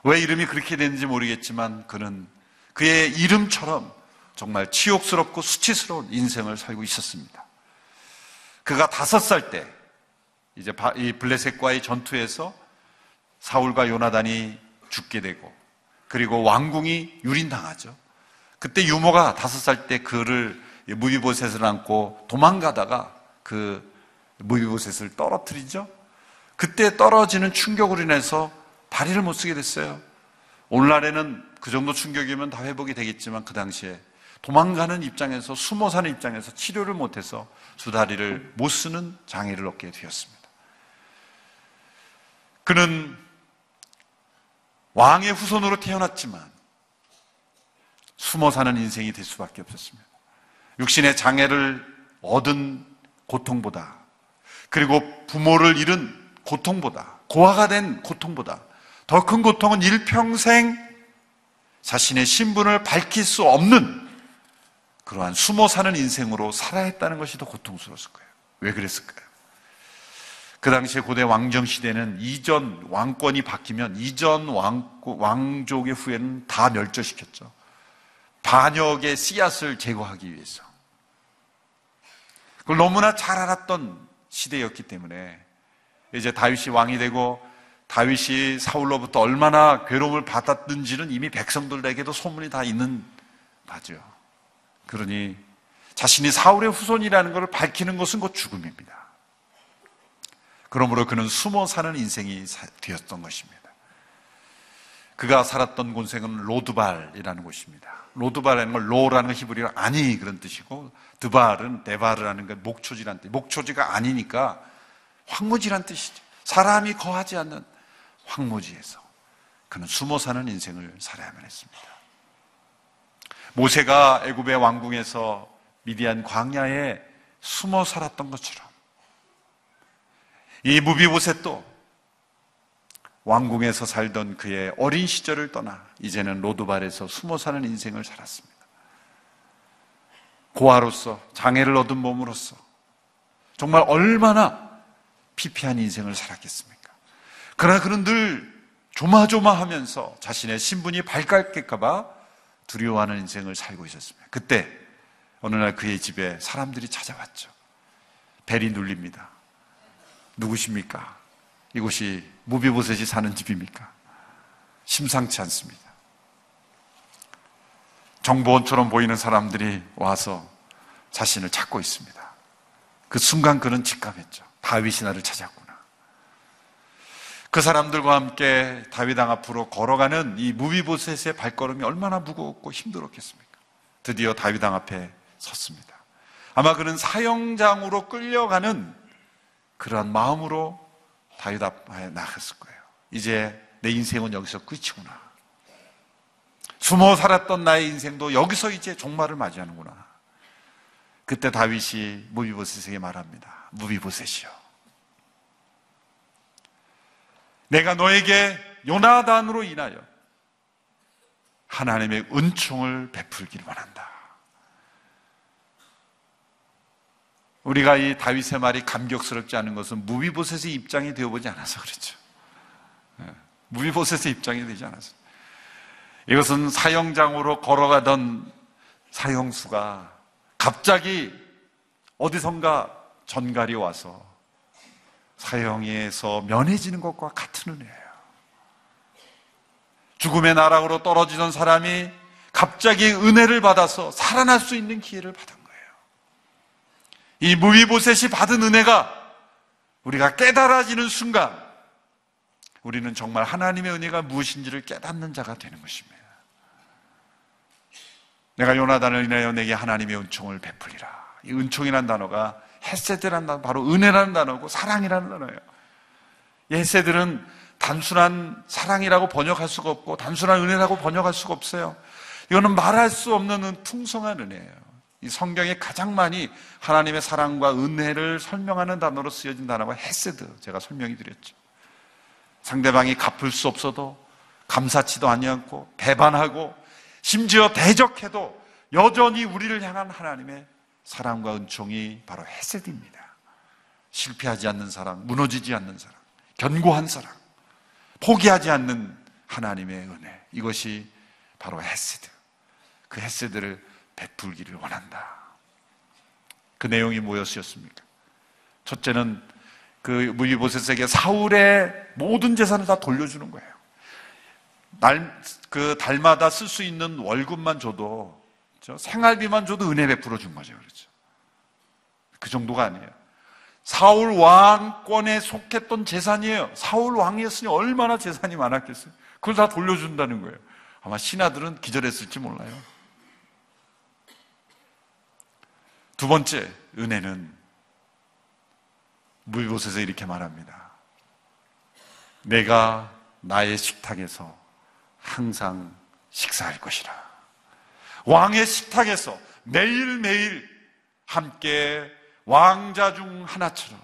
왜 이름이 그렇게 됐는지 모르겠지만 그는 그의 이름처럼 정말 치욕스럽고 수치스러운 인생을 살고 있었습니다. 그가 5살 때 이제 이 블레셋과의 전투에서 사울과 요나단이 죽게 되고, 그리고 왕궁이 유린당하죠. 그때 유모가 5살 때 그를 무비보셋을 안고 도망가다가 그 무비보셋을 떨어뜨리죠. 그때 떨어지는 충격으로 인해서 다리를 못 쓰게 됐어요. 오늘날에는 그 정도 충격이면 다 회복이 되겠지만, 그 당시에 도망가는 입장에서, 숨어 사는 입장에서 치료를 못해서 두 다리를 못 쓰는 장애를 얻게 되었습니다. 그는 왕의 후손으로 태어났지만 숨어 사는 인생이 될 수밖에 없었습니다. 육신의 장애를 얻은 고통보다, 그리고 부모를 잃은 고통보다, 고아가 된 고통보다 더 큰 고통은 일평생 자신의 신분을 밝힐 수 없는 그러한 숨어 사는 인생으로 살아야 했다는 것이 더 고통스러웠을 거예요. 왜 그랬을까요? 그 당시에 고대 왕정 시대는 이전 왕권이 바뀌면 이전 왕족의 후예는 다 멸절시켰죠. 반역의 씨앗을 제거하기 위해서. 그걸 너무나 잘 알았던 시대였기 때문에 이제 다윗이 왕이 되고, 다윗이 사울로부터 얼마나 괴로움을 받았는지는 이미 백성들에게도 소문이 다 있는 바죠. 그러니 자신이 사울의 후손이라는 것을 밝히는 것은 곧 죽음입니다. 그러므로 그는 숨어 사는 인생이 되었던 것입니다. 그가 살았던 곳은 로드발이라는 곳입니다. 로드발이라는 건 로라는 건 히브리어 아니 그런 뜻이고, 드발은 데바르라는 건 목초지란 뜻. 목초지가 아니니까 황무지란 뜻이죠. 사람이 거하지 않는 황무지에서 그는 숨어 사는 인생을 살아야만 했습니다. 모세가 애굽의 왕궁에서 미디안 광야에 숨어 살았던 것처럼 이 무비보셋도 왕궁에서 살던 그의 어린 시절을 떠나 이제는 로드발에서 숨어 사는 인생을 살았습니다. 고아로서, 장애를 얻은 몸으로서 정말 얼마나 피폐한 인생을 살았겠습니까? 그러나 그는 늘 조마조마하면서 자신의 신분이 발각될까봐 두려워하는 인생을 살고 있었습니다. 그때 어느 날 그의 집에 사람들이 찾아왔죠. 벨이 눌립니다. 누구십니까? 이곳이 무비보셋이 사는 집입니까? 심상치 않습니다. 정보원처럼 보이는 사람들이 와서 자신을 찾고 있습니다. 그 순간 그는 직감했죠. 다윗이 나를 찾았구나. 그 사람들과 함께 다윗 왕 앞으로 걸어가는 이 무비보셋의 발걸음이 얼마나 무겁고 힘들었겠습니까? 드디어 다윗 왕 앞에 섰습니다. 아마 그는 사형장으로 끌려가는 그러한 마음으로 다윗 앞에 나갔을 거예요. 이제 내 인생은 여기서 끝이구나. 숨어 살았던 나의 인생도 여기서 이제 종말을 맞이하는구나. 그때 다윗이 무비보셋에게 말합니다. 무비보셋이요, 내가 너에게 요나단으로 인하여 하나님의 은총을 베풀기를 원한다. 우리가 이 다윗의 말이 감격스럽지 않은 것은 무비보셋의 입장이 되어보지 않아서 그렇죠. 무비보셋의 입장이 되지 않아서. 이것은 사형장으로 걸어가던 사형수가 갑자기 어디선가 전갈이 와서 사형에서 면해지는 것과 같은 은혜예요. 죽음의 나락으로 떨어지던 사람이 갑자기 은혜를 받아서 살아날 수 있는 기회를 받은 거예요. 이 무비보셋이 받은 은혜가 우리가 깨달아지는 순간 우리는 정말 하나님의 은혜가 무엇인지를 깨닫는 자가 되는 것입니다. 내가 요나단을 인하여 내게 하나님의 은총을 베풀리라. 이 은총이라는 단어가 헤세드라는 단어, 바로 은혜라는 단어고 사랑이라는 단어예요. 이 헤세드는 단순한 사랑이라고 번역할 수가 없고 단순한 은혜라고 번역할 수가 없어요. 이거는 말할 수 없는 풍성한 은혜예요. 이 성경에 가장 많이 하나님의 사랑과 은혜를 설명하는 단어로 쓰여진 단어가 헤세드, 제가 설명해 드렸죠. 상대방이 갚을 수 없어도 감사치도 아니않고 배반하고 심지어 대적해도 여전히 우리를 향한 하나님의 사랑과 은총이 바로 헤세드입니다. 실패하지 않는 사랑, 무너지지 않는 사랑, 견고한 사랑, 포기하지 않는 하나님의 은혜, 이것이 바로 헤세드. 그 헤세드를 베풀기를 원한다. 그 내용이 무엇이었습니까? 첫째는 그 무비보셋에게 사울의 모든 재산을 다 돌려주는 거예요. 달마다 쓸 수 있는 월급만 줘도, 그렇죠? 생활비만 줘도 은혜 베풀어 준 거죠. 그렇죠? 그 정도가 아니에요. 사울 왕권에 속했던 재산이에요. 사울 왕이었으니 얼마나 재산이 많았겠어요. 그걸 다 돌려준다는 거예요. 아마 신하들은 기절했을지 몰라요. 두 번째 은혜는 무비보셋에서 이렇게 말합니다. 내가 나의 식탁에서 항상 식사할 것이라. 왕의 식탁에서 매일매일 함께 왕자 중 하나처럼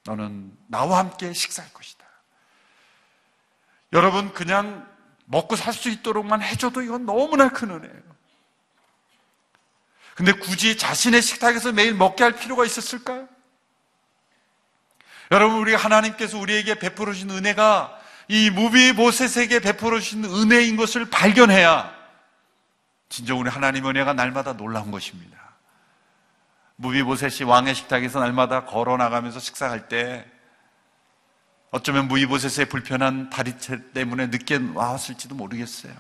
너는 나와 함께 식사할 것이다. 여러분, 그냥 먹고 살 수 있도록만 해줘도 이건 너무나 큰 은혜예요. 근데 굳이 자신의 식탁에서 매일 먹게 할 필요가 있었을까요? 여러분, 우리가 하나님께서 우리에게 베풀어 주신 은혜가 이 무비보셋에게 베풀어 주신 은혜인 것을 발견해야 진정 우리 하나님의 은혜가 날마다 놀라운 것입니다. 무비보셋이 왕의 식탁에서 날마다 걸어나가면서 식사할 때 어쩌면 무비보셋의 불편한 다리채 때문에 늦게 와왔을지도 모르겠어요.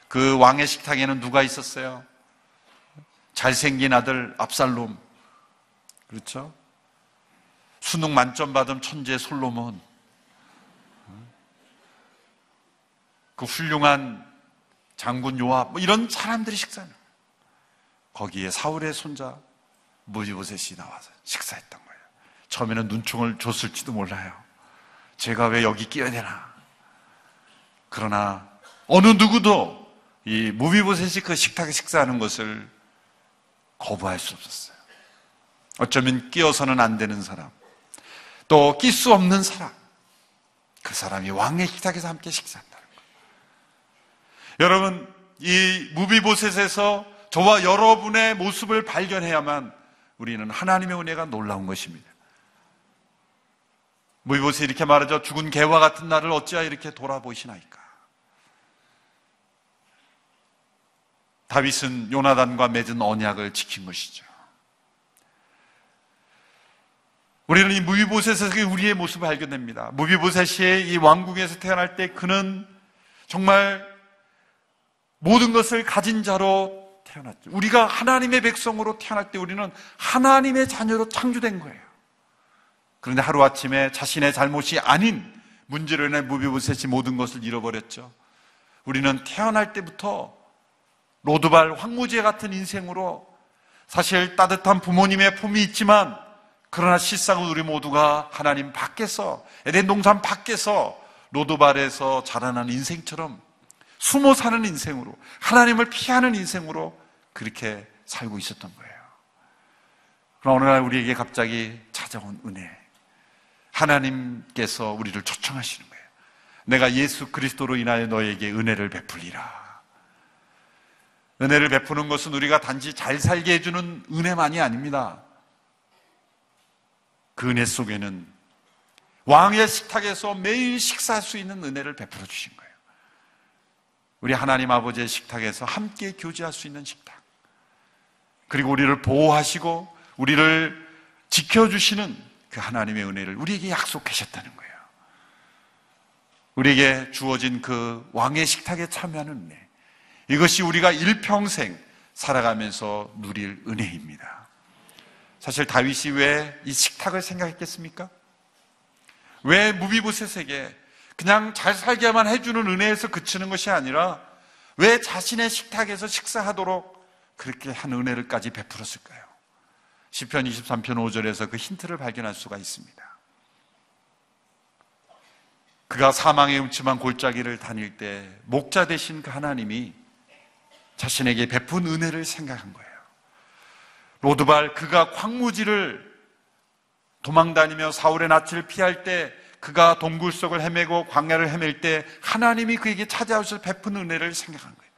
그 왕의 식탁에는 누가 있었어요? 잘생긴 아들 압살롬, 그렇죠? 수능 만점 받은 천재 솔로몬, 그 훌륭한 장군 요압, 뭐 이런 사람들이 식사하는 거예요. 거기에 사울의 손자 무비보셋이 나와서 식사했던 거예요. 처음에는 눈총을 줬을지도 몰라요. 제가 왜 여기 끼어야 되나. 그러나 어느 누구도 이 무비보셋이 그 식탁에 식사하는 것을 거부할 수 없었어요. 어쩌면 끼어서는 안 되는 사람, 또 낄 수 없는 사람, 그 사람이 왕의 식탁에서 함께 식사한다는 거예요. 여러분, 이 무비보셋에서 저와 여러분의 모습을 발견해야만 우리는 하나님의 은혜가 놀라운 것입니다. 무비보셋이 이렇게 말하죠. 죽은 개와 같은 나를 어찌하여 이렇게 돌아보시나이까. 다윗은 요나단과 맺은 언약을 지킨 것이죠. 우리는 이 무비보셋에서 우리의 모습을 발견됩니다. 무비보셋이 이 왕궁에서 태어날 때 그는 정말 모든 것을 가진 자로 태어났죠. 우리가 하나님의 백성으로 태어날 때 우리는 하나님의 자녀로 창조된 거예요. 그런데 하루아침에 자신의 잘못이 아닌 문제로 인해 무비보셋이 모든 것을 잃어버렸죠. 우리는 태어날 때부터 로드발 황무지 같은 인생으로, 사실 따뜻한 부모님의 품이 있지만 그러나 실상은 우리 모두가 하나님 밖에서, 에덴 동산 밖에서 로드발에서 자라난 인생처럼 숨어 사는 인생으로, 하나님을 피하는 인생으로 그렇게 살고 있었던 거예요. 그러나 어느 날 우리에게 갑자기 찾아온 은혜, 하나님께서 우리를 초청하시는 거예요. 내가 예수 그리스도로 인하여 너에게 은혜를 베풀리라. 은혜를 베푸는 것은 우리가 단지 잘 살게 해주는 은혜만이 아닙니다. 그 은혜 속에는 왕의 식탁에서 매일 식사할 수 있는 은혜를 베풀어 주신 거예요. 우리 하나님 아버지의 식탁에서 함께 교제할 수 있는 식탁, 그리고 우리를 보호하시고 우리를 지켜주시는 그 하나님의 은혜를 우리에게 약속하셨다는 거예요. 우리에게 주어진 그 왕의 식탁에 참여하는 은혜, 이것이 우리가 일평생 살아가면서 누릴 은혜입니다. 사실 다윗이 왜 이 식탁을 생각했겠습니까? 왜 무비보셋에게 그냥 잘 살게만 해주는 은혜에서 그치는 것이 아니라 왜 자신의 식탁에서 식사하도록 그렇게 한 은혜를까지 베풀었을까요? 시편 23편 5절에서 그 힌트를 발견할 수가 있습니다. 그가 사망의 음침한 골짜기를 다닐 때 목자 되신 그 하나님이 자신에게 베푼 은혜를 생각한 거예요. 로드발, 그가 황무지를 도망다니며 사울의 낯을 피할 때, 그가 동굴 속을 헤매고 광야를 헤맬 때 하나님이 그에게 찾아오실 베푼 은혜를 생각한 거예요.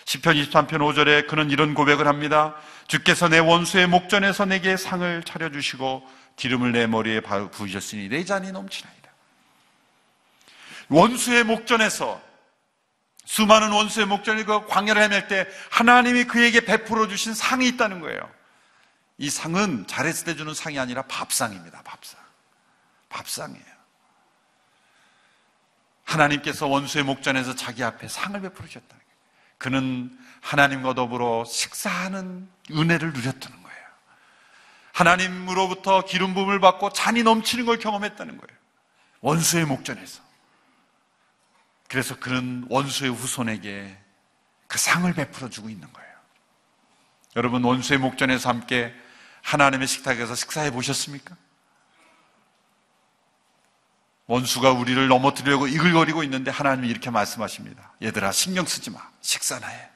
시편 23편 5절에 그는 이런 고백을 합니다. 주께서 내 원수의 목전에서 내게 상을 차려주시고 기름을 내 머리에 부으셨으니 내 잔이 넘치나이다. 원수의 목전에서, 수많은 원수의 목전에 그 광야를 헤맬 때 하나님이 그에게 베풀어 주신 상이 있다는 거예요. 이 상은 잘했을 때 주는 상이 아니라 밥상입니다. 밥상이에요. 하나님께서 원수의 목전에서 자기 앞에 상을 베풀어 주셨다는 거예요. 그는 하나님과 더불어 식사하는 은혜를 누렸다는 거예요. 하나님으로부터 기름 부음을 받고 잔이 넘치는 걸 경험했다는 거예요. 원수의 목전에서. 그래서 그는 원수의 후손에게 그 상을 베풀어 주고 있는 거예요. 여러분, 원수의 목전에서 함께 하나님의 식탁에서 식사해 보셨습니까? 원수가 우리를 넘어뜨리려고 이글거리고 있는데 하나님이 이렇게 말씀하십니다. 얘들아, 신경 쓰지 마. 식사나 해.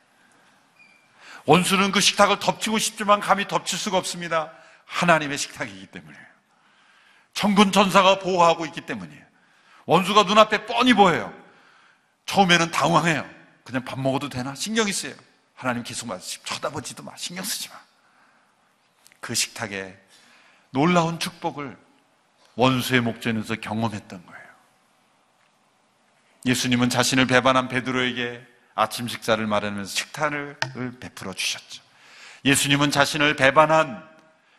원수는 그 식탁을 덮치고 싶지만 감히 덮칠 수가 없습니다. 하나님의 식탁이기 때문이에요. 천군 천사가 보호하고 있기 때문이에요. 원수가 눈앞에 뻔히 보여요. 처음에는 당황해요. 그냥 밥 먹어도 되나? 신경이 쓰여요. 하나님 계속 말씀하시고 쳐다보지도 마. 신경 쓰지 마. 그 식탁에 놀라운 축복을 원수의 목전에서 경험했던 거예요. 예수님은 자신을 배반한 베드로에게 아침 식사를 마련하면서 식단을 베풀어 주셨죠. 예수님은 자신을 배반한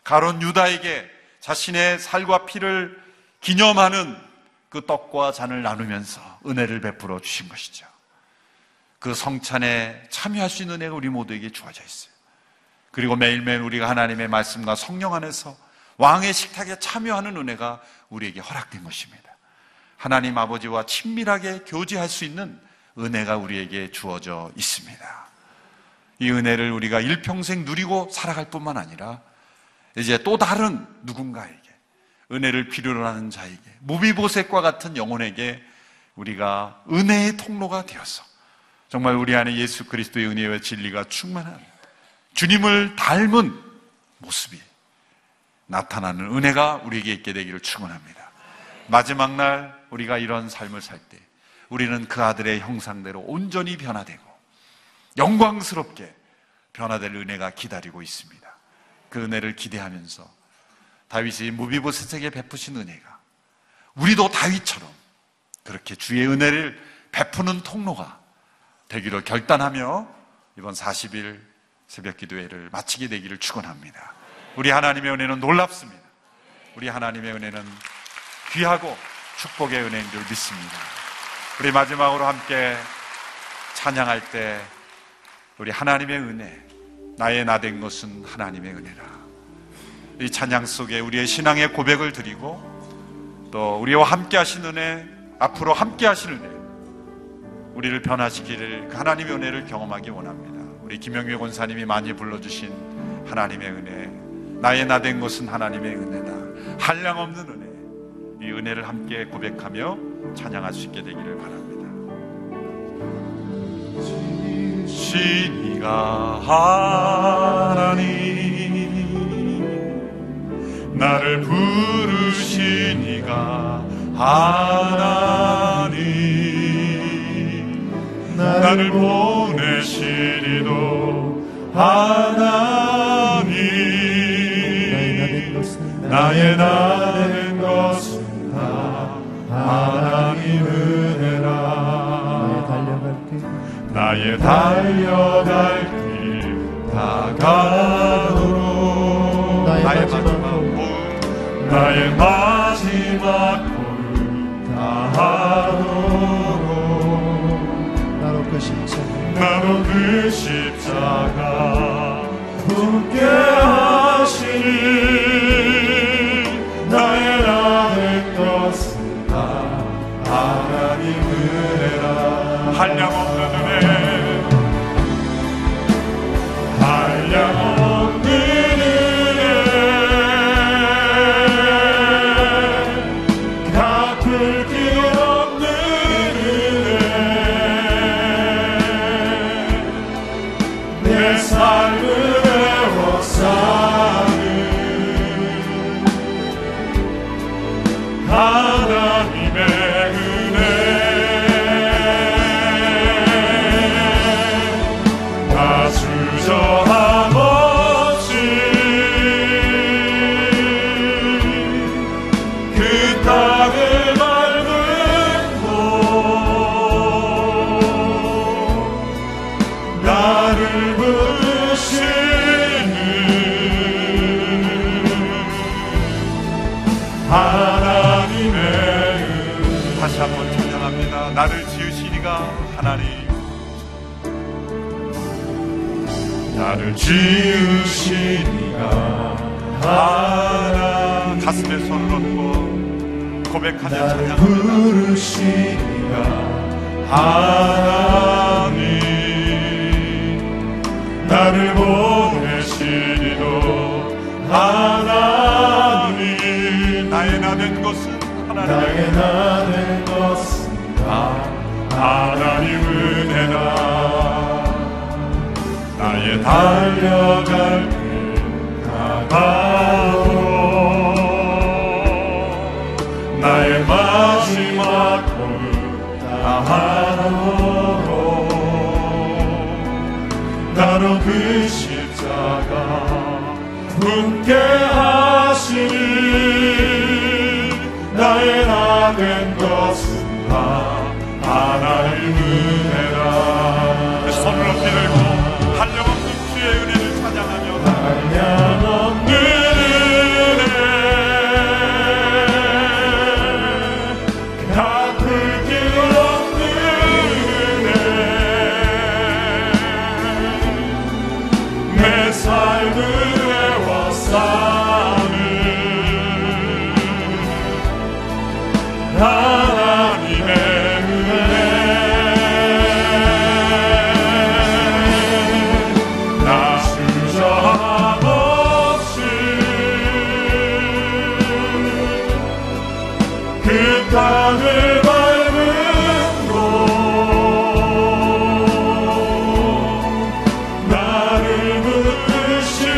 가룟 유다에게 자신의 살과 피를 기념하는 그 떡과 잔을 나누면서 은혜를 베풀어 주신 것이죠. 그 성찬에 참여할 수 있는 은혜가 우리 모두에게 주어져 있어요. 그리고 매일매일 우리가 하나님의 말씀과 성령 안에서 왕의 식탁에 참여하는 은혜가 우리에게 허락된 것입니다. 하나님 아버지와 친밀하게 교제할 수 있는 은혜가 우리에게 주어져 있습니다. 이 은혜를 우리가 일평생 누리고 살아갈 뿐만 아니라 이제 또 다른 누군가에게, 은혜를 필요로 하는 자에게, 무비보셋과 같은 영혼에게 우리가 은혜의 통로가 되어서 정말 우리 안에 예수 그리스도의 은혜와 진리가 충만한 주님을 닮은 모습이 나타나는 은혜가 우리에게 있게 되기를 축원합니다. 마지막 날 우리가 이런 삶을 살 때 우리는 그 아들의 형상대로 온전히 변화되고 영광스럽게 변화될 은혜가 기다리고 있습니다. 그 은혜를 기대하면서 다윗이 무비보셋에게 베푸신 은혜가 우리도 다윗처럼 그렇게 주의 은혜를 베푸는 통로가 되기로 결단하며 이번 40일 새벽 기도회를 마치게 되기를 축원합니다. 우리 하나님의 은혜는 놀랍습니다. 우리 하나님의 은혜는 귀하고 축복의 은혜인 줄 믿습니다. 우리 마지막으로 함께 찬양할 때 우리 하나님의 은혜, 나의 나 된 것은 하나님의 은혜라, 이 찬양 속에 우리의 신앙의 고백을 드리고 또 우리와 함께 하신 은혜, 앞으로 함께 하신 은혜, 우리를 변화시킬 그 하나님의 은혜를 경험하기 원합니다. 우리 김영규 권사님이 많이 불러주신 하나님의 은혜, 나의 나 된 것은 하나님의 은혜다, 한량없는 은혜, 이 은혜를 함께 고백하며 찬양할 수 있게 되기를 바랍니다. 진이가 하나님, 나를 부르시니가 하나님, 나를 보내시리도 하나님, 나의 나 된 것은 다 하나님 은혜라. 나의 달려갈 길 다가도록 나의 마지막 볼 다하도록 나로 그 십자가 붙게 하시니 나의 나 된 것은 다 하나님 은혜라. 한량없는 은혜, 한량없는 은혜, 갚을 길 없는 은혜, 내 삶을 애워싸는 하나님의 은혜, 주저함 없이 그 땅을 밟고 나를 부르시는 한번 찬양합니다. 나를 지으시니가 하나님, 나를 지으시니가 하나님. 가슴에 손을 얹고 고백하며 찬양합니다. 부르시니가 하나님, 나를 보내시리도 하나님. 나의 나 된 것은 하나님, 나의 나 된 것은 다 하나님 은혜라. 나의 달려갈 길 다가오고 나의 마지막 꿈을 다하도록 나로 그 십자가 품게 하시니 나의 나 된 것은 다 하나님 은혜라. 그 손을 높이 들고 한량없는 주의 은혜를 찬양하며 한량없는 은혜 갚을 길 없는 은혜 내 삶을 애워싸는 하나님의 은혜. 나 주저함 없이 그 땅을 밟은 곳 나를 붙드시는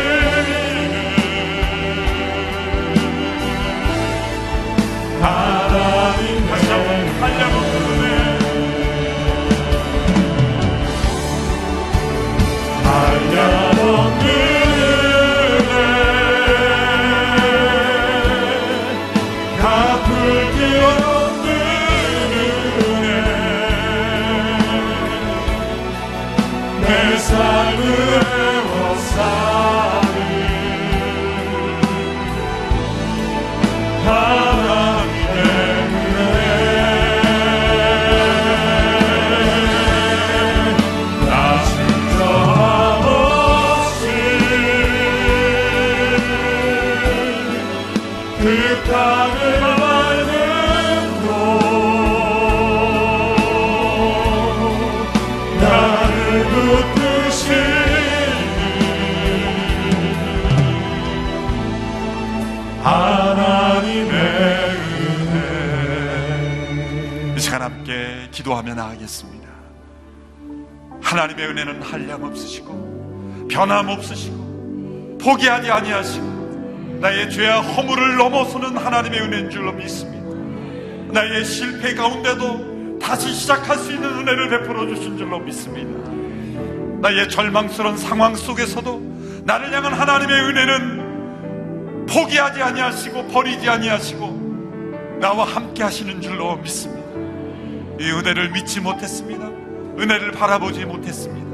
하나님의 한량없는 은혜, 한량없는 은혜 갚을 길 없는 은혜 내 삶을 애워싸는 하나님의 은혜. 나 주저함 없이 그 땅을 밟는 곳 나를 붙드시는 하나님의 은혜. 이 시간 함께 기도하며 나아가겠습니다. 하나님의 은혜는 한량없으시고 변함없으시고 포기하지 아니하시고 나의 죄와 허물을 넘어서는 하나님의 은혜인 줄로 믿습니다. 나의 실패 가운데도 다시 시작할 수 있는 은혜를 베풀어 주신 줄로 믿습니다. 나의 절망스러운 상황 속에서도 나를 향한 하나님의 은혜는 포기하지 아니하시고 버리지 아니하시고 나와 함께 하시는 줄로 믿습니다. 이 은혜를 믿지 못했습니다. 은혜를 바라보지 못했습니다.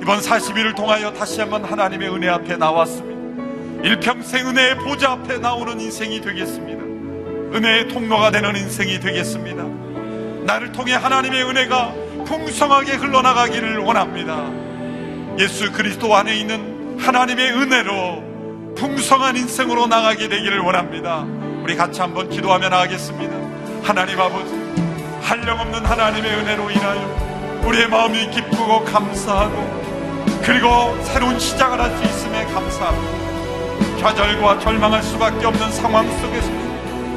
이번 40일을 통하여 다시 한번 하나님의 은혜 앞에 나왔습니다. 일평생 은혜의 보좌 앞에 나오는 인생이 되겠습니다. 은혜의 통로가 되는 인생이 되겠습니다. 나를 통해 하나님의 은혜가 풍성하게 흘러나가기를 원합니다. 예수 그리스도 안에 있는 하나님의 은혜로 풍성한 인생으로 나가게 되기를 원합니다. 우리 같이 한번 기도하며 나가겠습니다. 하나님 아버지, 한량없는 하나님의 은혜로 인하여 우리의 마음이 기쁘고 감사하고 그리고 새로운 시작을 할 수 있음에 감사합니다. 좌절과 절망할 수밖에 없는 상황 속에서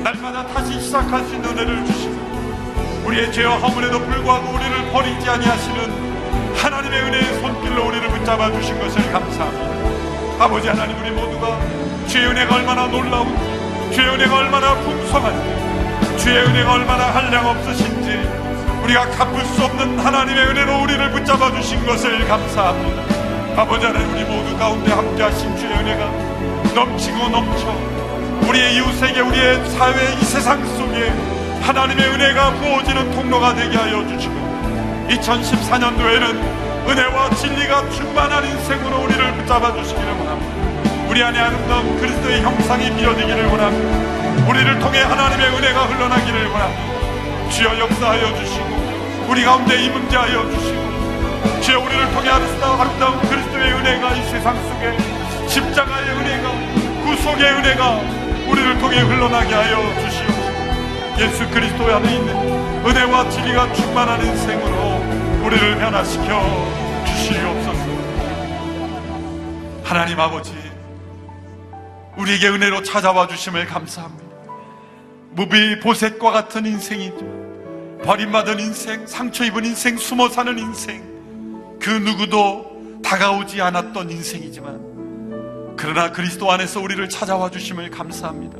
날마다 다시 시작할 수 있는 은혜를 주시고 우리의 죄와 허물에도 불구하고 우리를 버리지 아니하시는 하나님의 은혜의 손길로 우리를 붙잡아 주신 것을 감사합니다. 아버지 하나님, 우리 모두가 주의 은혜가 얼마나 놀라운지, 주의 은혜가 얼마나 풍성한지, 주의 은혜가 얼마나 한량없으신지 우리가 갚을 수 없는 하나님의 은혜로 우리를 붙잡아 주신 것을 감사합니다. 아버지 하나님, 우리 모두 가운데 함께 하신 주의 은혜가 넘치고 넘쳐 우리의 이웃에게, 우리의 사회, 이 세상 속에 하나님의 은혜가 부어지는 통로가 되게 하여 주시고 2014년도에는 은혜와 진리가 충만한 인생으로 우리를 붙잡아 주시기를 원합니다. 우리 안에 아름다운 그리스도의 형상이 비어지기를 원합니다. 우리를 통해 하나님의 은혜가 흘러나기를 원합니다. 주여 역사하여 주시고 우리 가운데 임재하여 주시고 주여 우리를 통해 아름다운 그리스도의 은혜가 이 세상 속에 십자가의 은혜가 구속의 은혜가 우리를 통해 흘러나게 하여 주시옵소서. 예수 그리스도 안에 있는 은혜와 진리가 충만한 인생으로 우리를 변화시켜 주시옵소서. 하나님 아버지, 우리에게 은혜로 찾아와 주심을 감사합니다. 무비보셋과 같은 인생이죠. 버림받은 인생, 상처 입은 인생, 숨어 사는 인생, 그 누구도 다가오지 않았던 인생이지만 그러나 그리스도 안에서 우리를 찾아와 주심을 감사합니다.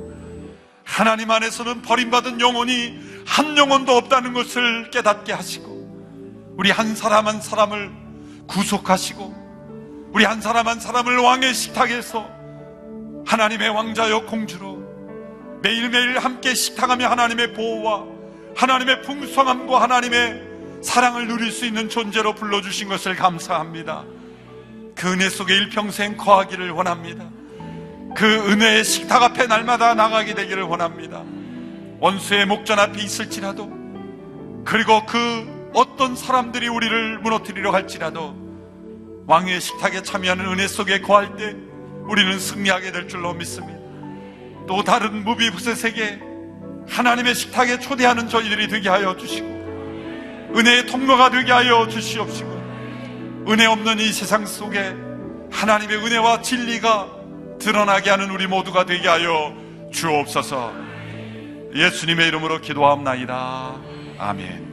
하나님 안에서는 버림받은 영혼이 한 영혼도 없다는 것을 깨닫게 하시고 우리 한 사람 한 사람을 구속하시고 우리 한 사람 한 사람을 왕의 식탁에서 하나님의 왕자여 공주로 매일매일 함께 식탁하며 하나님의 보호와 하나님의 풍성함과 하나님의 사랑을 누릴 수 있는 존재로 불러주신 것을 감사합니다. 그 은혜 속에 일평생 거하기를 원합니다. 그 은혜의 식탁 앞에 날마다 나가게 되기를 원합니다. 원수의 목전 앞에 있을지라도 그리고 그 어떤 사람들이 우리를 무너뜨리려 할지라도 왕의 식탁에 참여하는 은혜 속에 거할 때 우리는 승리하게 될 줄로 믿습니다. 또 다른 무비보셋에게 하나님의 식탁에 초대하는 저희들이 되게 하여 주시고 은혜의 통로가 되게 하여 주시옵시고 은혜 없는 이 세상 속에 하나님의 은혜와 진리가 드러나게 하는 우리 모두가 되게 하여 주옵소서. 예수님의 이름으로 기도하옵나이다. 아멘.